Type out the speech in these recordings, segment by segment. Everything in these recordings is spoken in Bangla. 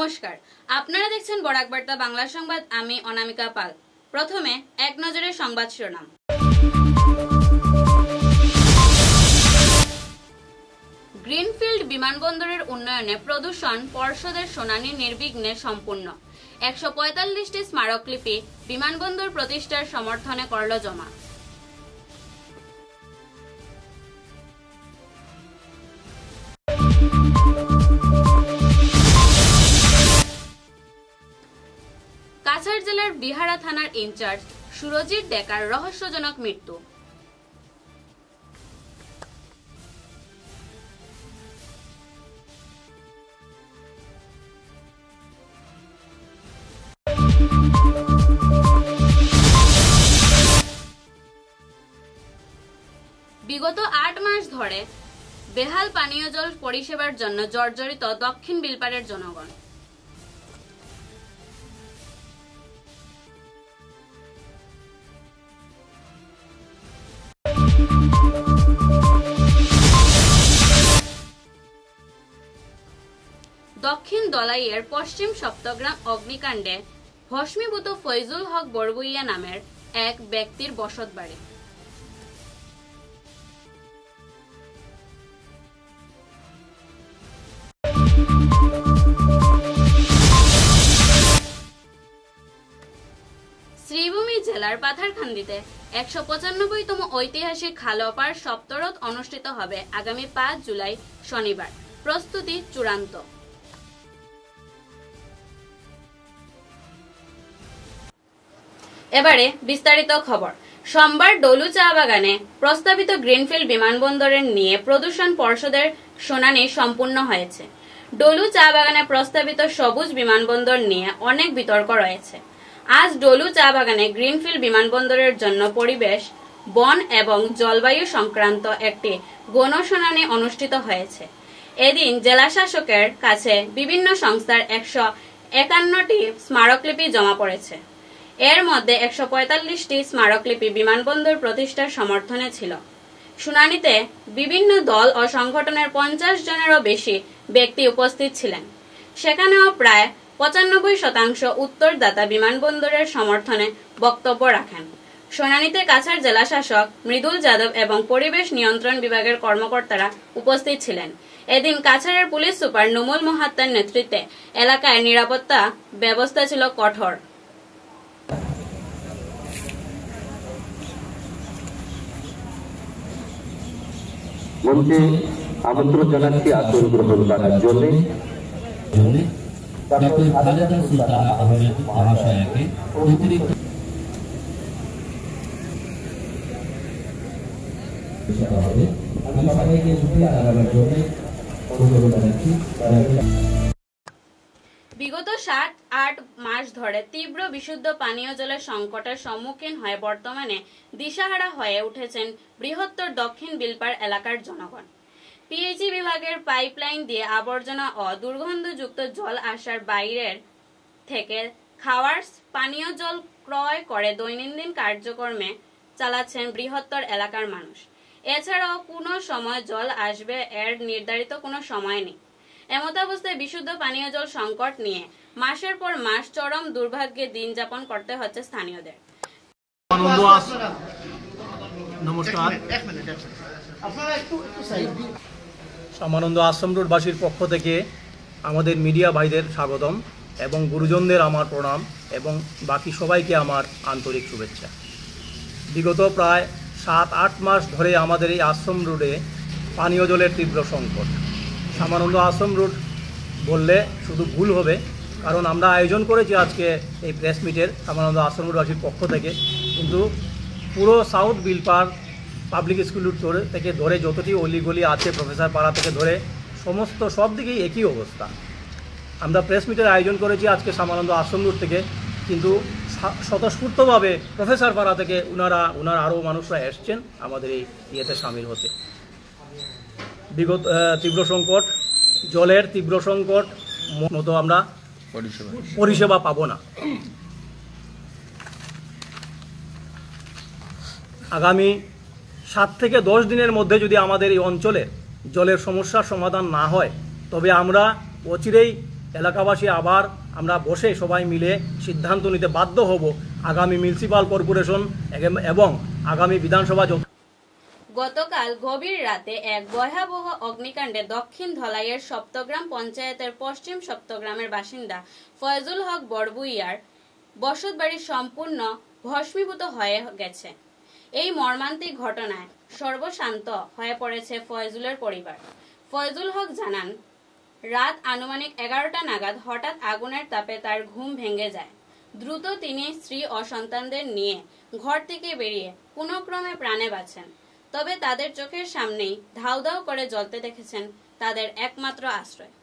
নমস্কার, আপনারা দেখছেন বরাক বার্তা বাংলা সংবাদ। আমি অনামিকা পাল। প্রথমে এক নজরে সংবাদ শিরোনাম। গ্রিনফিল্ড বিমানবন্দরের উন্নয়নে প্রদূষণ পর্ষদের শুনানি নির্বিঘ্নে সম্পূর্ণ। 145টি স্মারকলিপি বিমানবন্দর প্রতিষ্ঠার সমর্থনে করল জমা। কাছাড় জেলার বিহারা থানার ইনচার্জ সুরজিৎ ডেকার রহস্যজনক মৃত্যু। বিগত 8 মাস ধরে বেহাল পানীয় জল পরিষেবার জন্য জর্জরিত দক্ষিণ বিলপাড়ের জনগণ। দক্ষিণ দলাইয়ের পশ্চিম সপ্তগ্রাম অগ্নিকাণ্ডে ভস্মীভূত ফয়জুল হক বরগুইয়া নামের এক ব্যক্তির বসতবাড়ি। শ্রীভূমি জেলার পাথারকান্দিতে 195তম ঐতিহাসিক খালপার সপ্তরথ অনুষ্ঠিত হবে আগামী 5 জুলাই শনিবার। প্রস্তুতি চূড়ান্ত। এবারে বিস্তারিত খবর। সোমবার ডলু চা বাগানে প্রস্তাবিত গ্রিনফিল্ড বিমানবন্দরের নিয়ে প্রদূষণ পর্ষদের শুনানি সম্পূর্ণ হয়েছে। ডলু চা বাগানে প্রস্তাবিত সবুজ বিমানবন্দর নিয়ে অনেক বিতর্ক রয়েছে। আজ ডলু চা বাগানে গ্রিনফিল্ড বিমানবন্দরের জন্য পরিবেশ, বন এবং জলবায়ু সংক্রান্ত একটি গণশুনানি অনুষ্ঠিত হয়েছে। এদিন জেলা শাসকের কাছে বিভিন্ন সংস্থার 151টি স্মারকলিপি জমা পড়েছে। এর মধ্যে 145টি স্মারকলিপি বিমানবন্দর প্রতিষ্ঠার সমর্থনে ছিল। শুনানিতে বিভিন্ন দল ও সংগঠনের 50 জনেরও বেশি ব্যক্তি উপস্থিত ছিলেন। সেখানেও প্রায় 95% উত্তরদাতা বিমানবন্দরের সমর্থনে বক্তব্য রাখেন। শুনানিতে কাছাড় জেলা শাসক মৃদুল যাদব এবং পরিবেশ নিয়ন্ত্রণ বিভাগের কর্মকর্তারা উপস্থিত ছিলেন। এদিন কাছাড়ের পুলিশ সুপার নুমুল মোহাত্তার নেতৃত্বে এলাকায় নিরাপত্তা ব্যবস্থা ছিল কঠোর। মঞ্চে আমন্ত্রণ জানাচ্ছি আসন গ্রহণ করার জন্য ডক্টর খালেদা সুলতানা আহমেদ মহাশয়াকে অতিরিক্ত আমি সবাইকে সুবিধা জানাবার জন্য অনুরোধ জানাচ্ছি। বিগত 7-8 মাস ধরে তীব্র বিশুদ্ধ পানীয় জলের সংকটের সম্মুখীন হয়ে বর্তমানে দিশাহারা হয়ে উঠেছেন বৃহত্তর দক্ষিণ বিলপাড় এলাকার জনগণ। পিএইচই বিভাগের পাইপলাইন দিয়ে আবর্জনা ও দুর্গন্ধযুক্ত জল আসার বাইরের থেকে খাওয়ার পানীয় জল ক্রয় করে দৈনন্দিন কার্যক্রমে চালাচ্ছেন বৃহত্তর এলাকার মানুষ। এছাড়াও কোনো সময় জল আসবে এর নির্ধারিত কোনো সময় নেই। এমতাবস্থায় বিশুদ্ধ পানীয় জল সংকট নিয়ে মাসের পর মাস চরম দুর্ভাগ্যে দিন যাপন করতে হচ্ছে স্থানীয়দের। নমস্কার, সামানন্দ আশ্রম রোডবাসীর পক্ষ থেকে আমাদের মিডিয়া ভাইদের স্বাগতম এবং গুরুজনদের আমার প্রণাম এবং বাকি সবাইকে আমার আন্তরিক শুভেচ্ছা। বিগত প্রায় 7-8 মাস ধরে আমাদের এই আশ্রম রোডে পানীয় জলের তীব্র সংকট। সামানন্দ আশ্রম রোড বললে শুধু ভুল হবে, কারণ আমরা আয়োজন করেছি আজকে এই প্রেস মিটের সামানন্দ আশ্রম রোডবাসীর পক্ষ থেকে, কিন্তু পুরো সাউথ বিলপাড় পাবলিক স্কুল থেকে ধরে যতটি অলিগলি আছে, প্রফেসর পাড়া থেকে ধরে সমস্ত সব দিকেই একই অবস্থা। আমরা প্রেস মিটের আয়োজন করেছি আজকে সামানন্দ আশ্রম রোড থেকে, কিন্তু স্বতঃস্ফূর্তভাবে প্রফেসর পাড়া থেকে ওনারা আরও মানুষরা এসছেন আমাদের এই ইয়েতে সামিল হতে। বিগত তীব্র সংকট, জলের তীব্র সংকট মতো আমরা পরিষেবা পাবো না। আগামী 7 থেকে 10 দিনের মধ্যে যদি আমাদের এই অঞ্চলে জলের সমস্যার সমাধান না হয়, তবে আমরা অচিরেই এলাকাবাসী আবার আমরা বসে সবাই মিলে সিদ্ধান্ত নিতে বাধ্য হব আগামী মিউনিসিপাল কর্পোরেশন এবং আগামী বিধানসভা। গতকাল গভীর রাতে এক ভয়াবহ অগ্নিকাণ্ডে দক্ষিণ ধলাইয়ের সপ্তগ্রাম পঞ্চায়েতের পশ্চিম সপ্তগ্রামের বাসিন্দা ফয়জুল হক বড়ভূঁইয়ার বসতবাড়ি সম্পূর্ণ ভস্মীভূত হয়ে গেছে। এই মর্মান্তিক ঘটনায় সর্বশান্ত হয়ে পড়েছে ফয়জুলের পরিবার। ফয়জুল হক জানান, রাত আনুমানিক 11টা নাগাদ হঠাৎ আগুনের তাপে তার ঘুম ভেঙে যায়। দ্রুত তিনি স্ত্রী ও সন্তানদের নিয়ে ঘর থেকে বেরিয়ে কোনো ক্রমে প্রাণে বাঁচেন। তবে তাদের চোখের সামনেই ধাউ ধাউ করে জ্বলতে দেখেছেন তাদের একমাত্র আশ্রয়।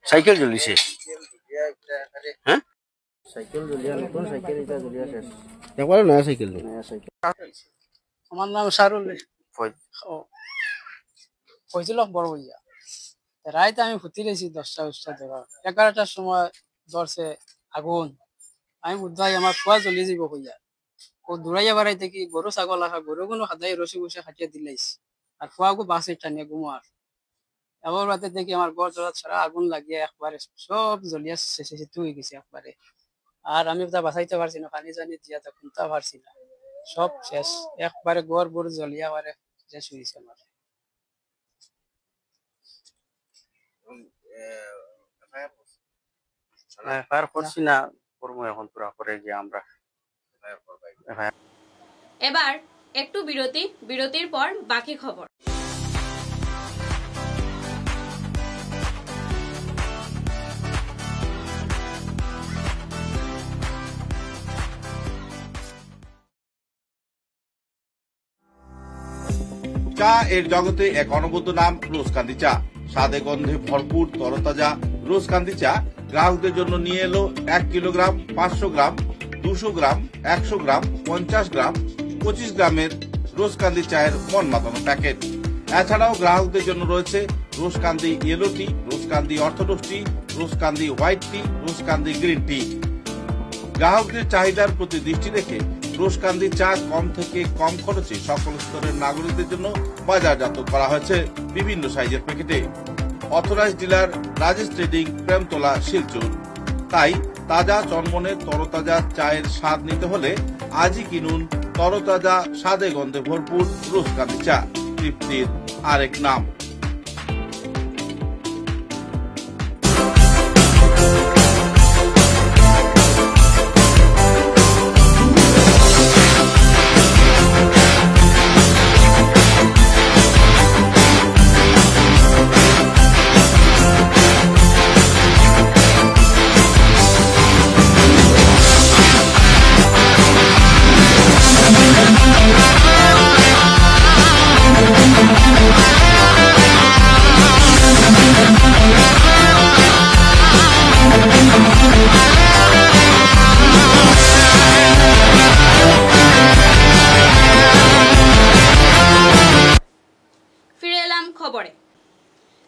সাইকেল জ্বলিছে, হ্যাঁ সাইকেল জ্বলিয়া নতুন সাইকেল এটা জ্বলিয়া শেষ। একবারে নয়া সাইকেল। আমার নাম শাহরুল ফয়জুল হক বড়ভূঁইয়া। রাইতে আমি ফুটি রয়েছি 10টা ধরা, 11টার সময় ধরছে আগুন। আমি বুধবাই আমার খোয়া জ্বলি যাব হইয়া ও দৌড়াইয়া বাড়াইতে কি গরু ছাগল আসা গরুগুলো হাতাই রসি বসে হাঁটিয়ে দিলাইছি আর খোয়াগু বাসে টানিয়ে ঘুমার। এবার রাতে দেখি আমার ঘর জড়া ছাড়া আগুন লাগিয়ে একবারে সব জ্বলিয়া শেষে হয়ে গেছে একবারে। আর আমি তা বাঁচাইতে পারছি না, পানি জানি দিয়া তা খুনতে পারছি না, সব শেষ একবারে ঘর বড় জ্বলিয়া বারে শেষ হয়েছে আমার। এফআইআর করছি না, করবো এখন পুরা করে গিয়ে আমরা। এবার একটু বিরতির পর বাকি খবর। চা এর জগতে এক অনবদ্য নাম রোজকান্দি চা। স্বাদে গন্ধে ভরপুর তরতাজা রোজকান্দি চা গ্রাহকদের জন্য নিয়ে এলো 1 কিলোগ্রাম, 500 গ্রাম, 200 গ্রাম, 100 গ্রাম, 50 গ্রাম, 25 গ্রামের রোজকান্দি চায়ের মন মাতানো প্যাকেট। এছাড়াও গ্রাহকদের জন্য রয়েছে রোজকান্দি ইয়েলো টি, রোজকান্দি অর্থোডক্স টি, রোজকান্দি হোয়াইট টি, রোজকান্দি গ্রিন টি। গ্রাহকদের চাহিদার প্রতি দৃষ্টি রেখে রোজকান্দি চা কম থেকে কম খরচে সকল স্তরের নাগরিকদের জন্য বাজারজাত করা হয়েছে বিভিন্ন সাইজের প্যাকেটে। Authorise dealer Rajesh trading, Premtala, Silchar. তাই তাজা চনমনে তরতাজা চায়ের স্বাদ নিতে হলে আজই কিনুন তরতাজা স্বাদে গন্ধে ভরপুর রোজকান্দি চা, তৃপ্তির আরেক নাম।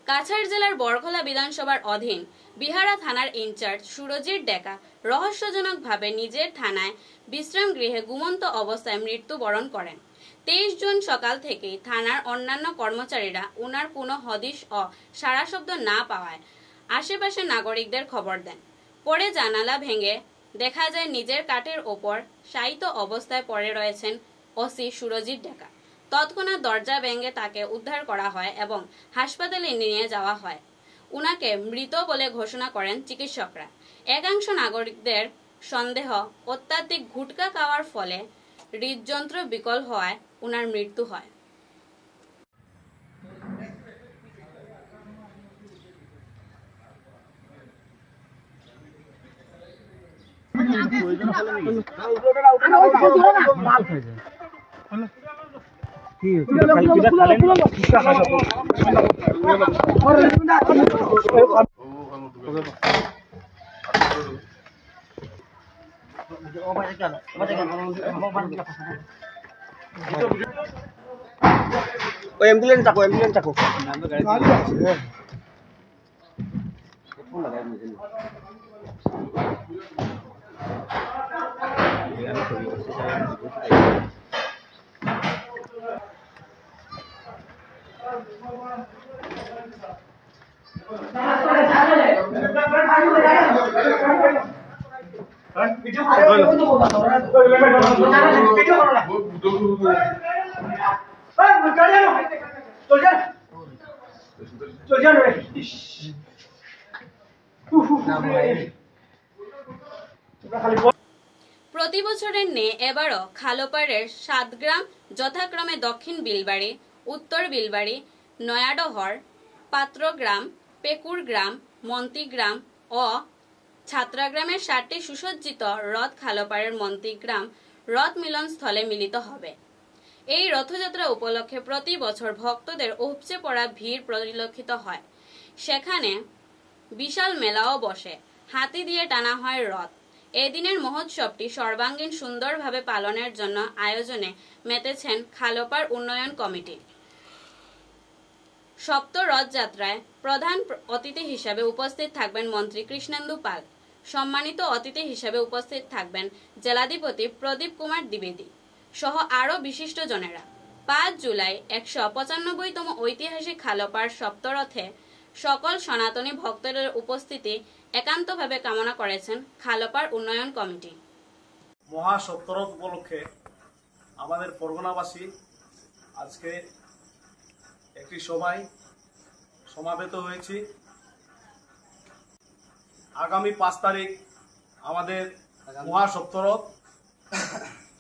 কাছাড় জেলার বরখলা বিধানসভার অধীন বিহারা থানার ইনচার্জ সুরজিৎ ডেকা রহস্যজনকভাবে নিজের থানায় বিশ্রাম গৃহে ঘুমন্ত অবস্থায় মৃত্যুবরণ করেন। 23 জুন সকাল থেকেই থানার অন্যান্য কর্মচারীরা উনার কোনো হদিশ ও সাড়া শব্দ না পাওয়ায় আশেপাশের নাগরিকদের খবর দেন। পরে জানালা ভেঙে দেখা যায় নিজের কাঠের ওপর শায়িত অবস্থায় পড়ে রয়েছেন ওসি সুরজিৎ ডেকা। তৎক্ষণাৎ দরজা ভেঙে তাকে উদ্ধার করা হয় এবং হাসপাতালে নিয়ে যাওয়া হয়। উনাকে মৃত বলে ঘোষণা করেন চিকিৎসকরা। একাংশ নাগরিকদের সন্দেহ অত্যাধিক গুটকা খাওয়ার ফলে হৃদযন্ত্র বিকল হওয়ায় উনার মৃত্যু হয়। প্রতি বছরের ন্যায় এবারও খালপাড়ের 7 গ্রাম যথাক্রমে দক্ষিণ বিলবাড়ি, উত্তর বিলবাড়ি, নয়াডহর, পাত্রগ্রাম, পেকুরগ্রাম, মন্তিগ্রাম ও ছাত্রাগ্রামের 7টি সুসজ্জিত রথ খালপাড়ের মন্তিগ্রাম রথ মিলনস্থলে মিলিত হবে। এই রথযাত্রা উপলক্ষে প্রতি বছর ভক্তদের উপচে পড়া ভিড় পরিলক্ষিত হয়। সেখানে বিশাল মেলাও বসে, হাতি দিয়ে টানা হয় রথ। এদিনের মহোৎসবটি সর্বাঙ্গীন সুন্দরভাবে পালনের জন্য আয়োজনে মেতেছেন খালপাড় উন্নয়ন কমিটি। সপ্ত রথযাত্রায় প্রধান অতিথি হিসাবে উপস্থিত থাকবেন মন্ত্রী কৃষ্ণেন্দু পাল। সম্মানিত অতিথি হিসাবে উপস্থিত থাকবেন জেলাধিপতি প্রদীপ কুমার দ্বিবেদী সহ আরও বিশিষ্ট জনেরা। 5 জুলাই 195তম ঐতিহাসিক খালপাড় সপ্তরথে সকল সনাতনী ভক্তদের উপস্থিতি একান্তভাবে কামনা করেছেন খালপাড় উন্নয়ন কমিটি। মহাসপ্তরথ উপলক্ষে আমাদের পরগনাবাসী আজকে একটি সভায় সমাবেত হয়েছি। আগামী 5 তারিখ আমাদের মহাসপ্তরথ।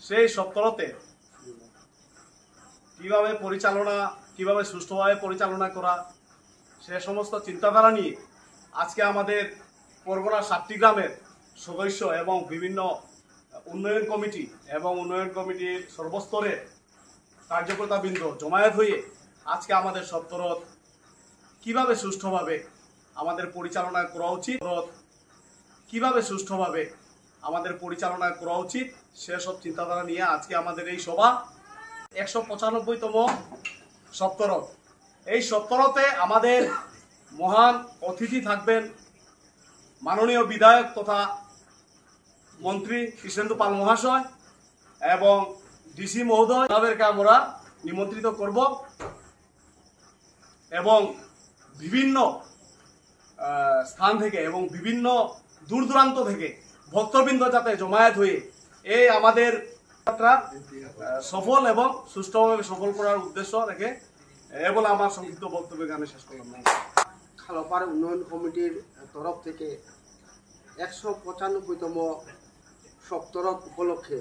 সেই সপ্তরথে কিভাবে সুষ্ঠুভাবে পরিচালনা করা, সে সমস্ত চিন্তাধারা নিয়ে আজকে আমাদের পরগনা 7টি গ্রামের সদস্য এবং বিভিন্ন উন্নয়ন কমিটির সর্বস্তরের কার্যকর্তাবৃন্দ জমায়েত হয়ে আজকে আমাদের সপ্তরথ কিভাবে সুষ্ঠুভাবে আমাদের পরিচালনা করা উচিত সেসব চিন্তাধারা নিয়ে আজকে আমাদের এই সভা। 195তম সপ্তরথ। এই সপ্তরথে আমাদের মহান অতিথি থাকবেন মাননীয় বিধায়ক তথা মন্ত্রী কৃষ্ণেন্দু পাল মহাশয় এবং ডিসি মহোদয়। তাদেরকে আমরা নিমন্ত্রিত করব এবং বিভিন্ন স্থান থেকে এবং বিভিন্ন দূর দূরান্ত থেকে ভক্তবৃন্দ যাতে জমায়েত হয়ে এই আমাদের যাত্রা সফল এবং সুষ্ঠুভাবে সফল করার উদ্দেশ্য রেখে বলে আমার সংক্ষিপ্ত বক্তব্য গানে শেষ করলাম। খালপাড় উন্নয়ন কমিটির তরফ থেকে 195তম সপ্তরথ উপলক্ষে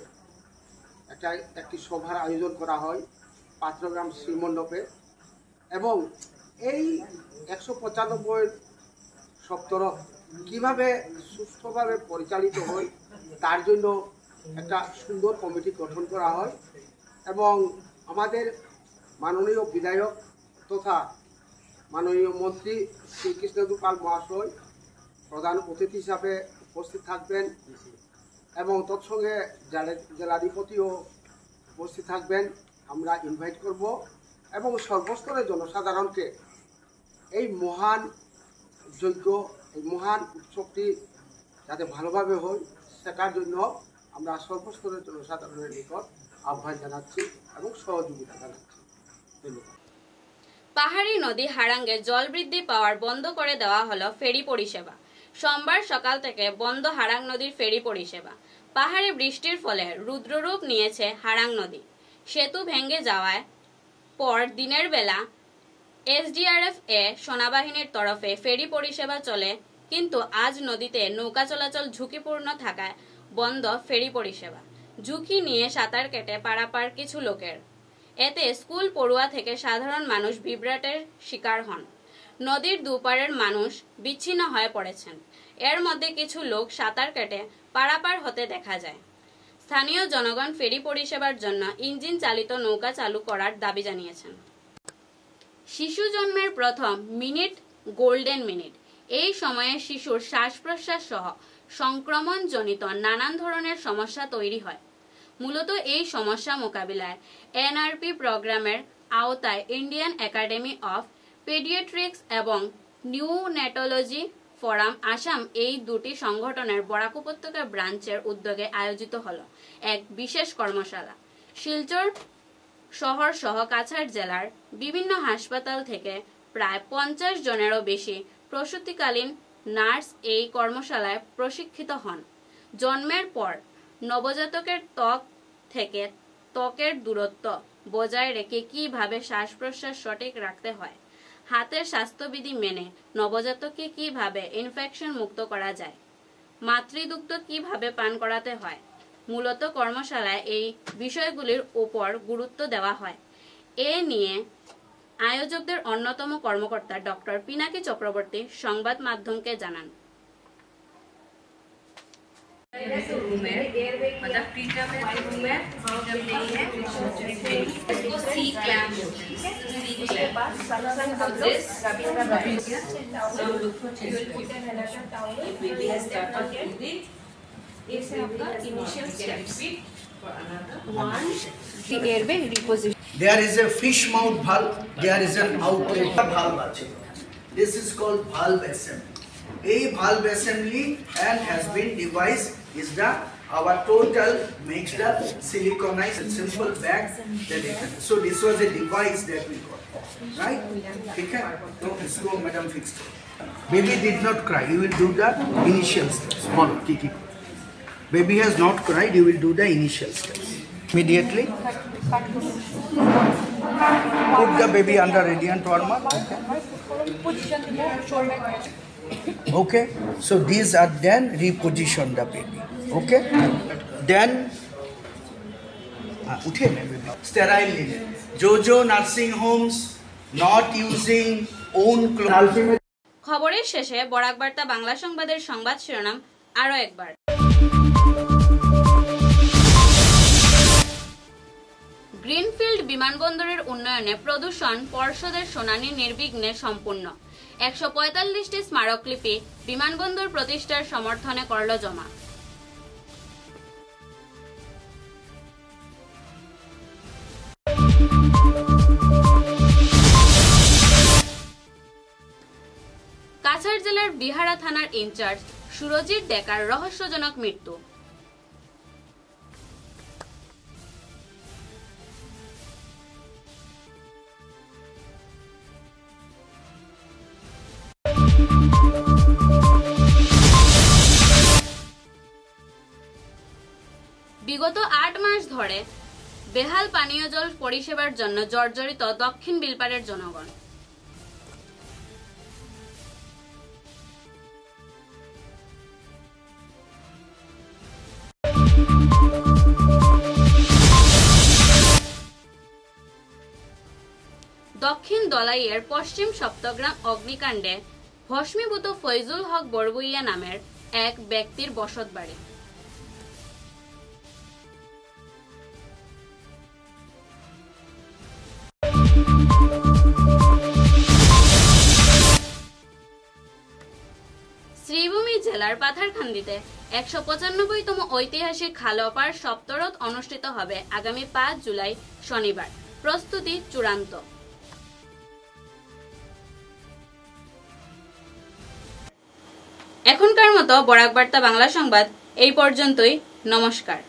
একটি সভার আয়োজন করা হয় পাত্রগ্রাম শ্রীমণ্ডপে এবং এই 195 সপ্তরথ কিভাবে সুষ্ঠুভাবে পরিচালিত হয় তার জন্য একটা সুন্দর কমিটি গঠন করা হয় এবং আমাদের মাননীয় বিধায়ক তথা মাননীয় মন্ত্রী শ্রী কৃষ্ণেন্দু পাল মহাশয় প্রধান অতিথি হিসাবে উপস্থিত থাকবেন এবং তৎসঙ্গে জেলাধিপতিও উপস্থিত থাকবেন। আমরা ইনভাইট করব এবং সর্বস্তরের জনসাধারণকে এই মহান যজ্ঞ, এই মহান উৎসবটি যাতে ভালোভাবে হয় সেটার জন্য আমরা সর্বস্তরের জনসাধারণের নিকট আহ্বান জানাচ্ছি এবং সহযোগিতা জানাচ্ছি। ধন্যবাদ। পাহাড়ি নদী হারাঙ্গে জল বৃদ্ধি পাওয়ার বন্ধ করে দেওয়া হলো ফেরি পরিষেবা। সোমবার সকাল থেকে বন্ধ হারাং নদীর ফেরি পরিষেবা। পাহাড়ে বৃষ্টির ফলে রুদ্ররূপ নিয়েছে হারাং নদী। সেতু ভেঙে যাওয়ার পর দিনের বেলা এসডিআরএফ সেনাবাহিনীর তরফে ফেরি পরিষেবা চলে, কিন্তু আজ নদীতে নৌকা চলাচল ঝুঁকিপূর্ণ থাকায় বন্ধ ফেরি পরিষেবা। ঝুঁকি নিয়ে সাঁতার কেটে পারাপার কিছু লোকের। এতে স্কুল পড়ুয়া থেকে সাধারণ মানুষ বিভ্রাটের শিকার হন। নদীর দুপারের মানুষ বিচ্ছিন্ন হয়ে পড়েছেন। এর মধ্যে কিছু লোক সাঁতার কেটে পারাপার হতে দেখা যায়। স্থানীয় জনগণ ফেরি পরিষেবার জন্য ইঞ্জিন চালিত নৌকা চালু করার দাবি জানিয়েছেন। শিশু জন্মের প্রথম মিনিট গোল্ডেন মিনিট। এই সময়ে শিশুর শ্বাস প্রশ্বাস সহ সংক্রমণজনিত নানান ধরনের সমস্যা তৈরি হয়। মূলত এই সমস্যা মোকাবিলায় এনআরপি প্রোগ্রামের আওতায় ইন্ডিয়ান একাডেমি অফ পেডিয়াট্রিক্স এবং নিউনেটোলজি ফোরাম আসাম এই দুটি সংগঠনের বরাক উপত্যকা ব্রাঞ্চের উদ্যোগে আয়োজিত হলো এক বিশেষ কর্মশালা। শিলচর শহর সহ কাছাড় জেলার বিভিন্ন হাসপাতাল থেকে প্রায় 50 জনেরও বেশি প্রসূতিকালীন নার্স এই কর্মশালায় প্রশিক্ষিত হন। জন্মের পর নবজাতকের ত্বক থেকে ত্বকের দূরত্ব বজায় রেখে কিভাবে শ্বাস প্রশ্বাস সঠিক রাখতে হয়, হাতের স্বাস্থ্যবিধি মেনে নবজাতককে কিভাবে ইনফেকশন মুক্ত করা যায়, মাতৃদুগ্ধ কিভাবে পান করাতে হয়, মূলত কর্মশালায় এই বিষয়গুলির উপর গুরুত্ব দেওয়া হয়। এ নিয়ে আয়োজকদের অন্যতম কর্মকর্তা ডক্টর পিনাকি চক্রবর্তী সংবাদ মাধ্যমকে জানান। There is a fish mouth valve, there is an outlet valve. This is called valve assembly. A valve assembly and has been devised is the our total makes the siliconized simple bag that it has. So this was a device that we got, right? Okay, so इसको madam fixed. Baby did not cry. You will do the initial steps. Follow, Kiki. Baby has not cried. You will do the initial steps. Immediately, put the baby under radiant warmer. Okay. So these are then reposition the baby. Okay. Then sterile linen. Jojo nursing homes not using own clothes. খবরের শেষে বরাক বার্তা বাংলা সংবাদের সংবাদ শিরোনাম আরো একবার। গ্রিনফিল্ড বিমানবন্দরের উন্নয়নে প্রদূষণ পর্ষদের শুনানি নির্বিঘ্নে সম্পূর্ণ। 145টি স্মারকলিপি বিমানবন্দর প্রতিষ্ঠার সমর্থনে করল জমা। কাছাড় জেলার বিহারা থানার ইনচার্জ সুরজিৎ ডেকার রহস্যজনক মৃত্যু। বিগত 8 মাস ধরে বেহাল পানীয় জল পরিষেবার জন্য জর্জরিত দক্ষিণ বিলপাড়ের জনগণ। দক্ষিণ দলাইয়ের পশ্চিম সপ্তগ্রাম অগ্নিকাণ্ডে ভস্মীভূত ফয়জুল হক বড়বুইয়া নামের এক ব্যক্তির বসতবাড়ি। শ্রীভূমি জেলার পাথারকান্দিতে 195তম ঐতিহাসিক খালপাড় সপ্তরথ অনুষ্ঠিত হবে আগামী 5 জুলাই শনিবার। প্রস্তুতি চূড়ান্ত। এখনকার মতো বরাক বার্তা বাংলা সংবাদ এই পর্যন্তই। নমস্কার।